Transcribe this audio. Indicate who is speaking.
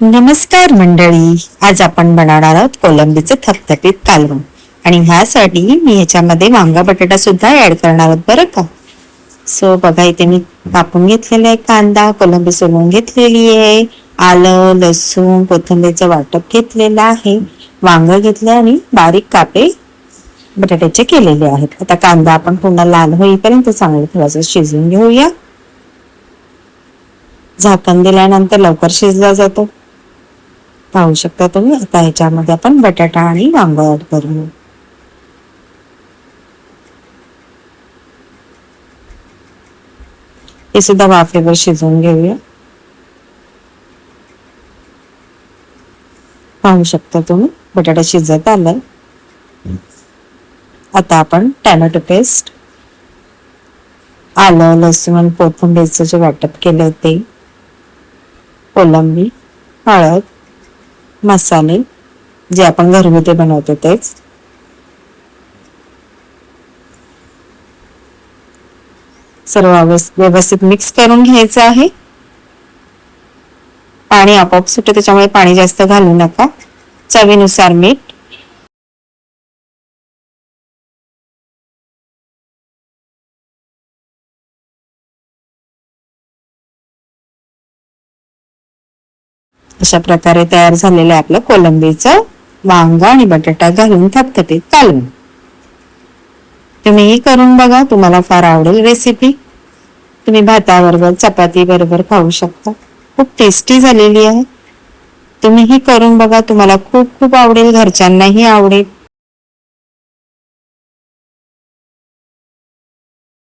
Speaker 1: नमस्कार मंडळी, आज आपण बनवणार आहोत कोलंबीचे थपथपीत कालवण. आणि ह्यासाठी मी ह्याच्यामध्ये वांगा बटाटा सुद्धा ऍड करणार आहोत बरं का. सो बघा, इथे मी कापून घेतलेला आहे कांदा, कोलंबी सोलून घेतलेली आहे, आलं लसूण कोथिंबीरचं वाटप घेतलेलं आहे, वांग घेतलं आणि बारीक कापे बटाट्याचे केलेले आहेत. आता कांदा आपण पुन्हा लाल होईपर्यंत चांगलं थोडंसं शिजवून घेऊया. झाकण दिल्यानंतर लवकर शिजला जातो, पाहू शकता तुम्ही. आता ह्याच्यामध्ये आपण बटाटा आणि वांग ऍड करू. हे सुद्धा वाफेवर शिजवून घेऊया. पाहू शकता तुम्ही, बटाटा शिजत आलाय. आता आपण टॅमॅटो पेस्ट, आलं लसूण कोथिंबीरचं जे वाटप केलं ते, कोलंबी, हळद, मसाले जे आपण घरगुती बनवतो तेच, सर्व व्यवस्थित मिक्स करून घ्यायचं आहे. पाणी आपोआप सुटतं, त्याच्यामुळे पाणी जास्त घालू नका. चवीनुसार मीठ, अशा प्रकारे तयार झालेलं आहे आपलं कोलंबीचं वांगा आणि बटाटा घालून थपथपीत कालवण. तुम्ही करून बघा, तुम्हाला फार आवडेल रेसिपी. तुम्ही भाताबरोबर चपाती बरोबर खाऊ शकता. खूप टेस्टी झालेली आहे. तुम्ही करून बघा, तुम्हाला खूप खूप आवडेल, घरच्यांनाही आवडेल.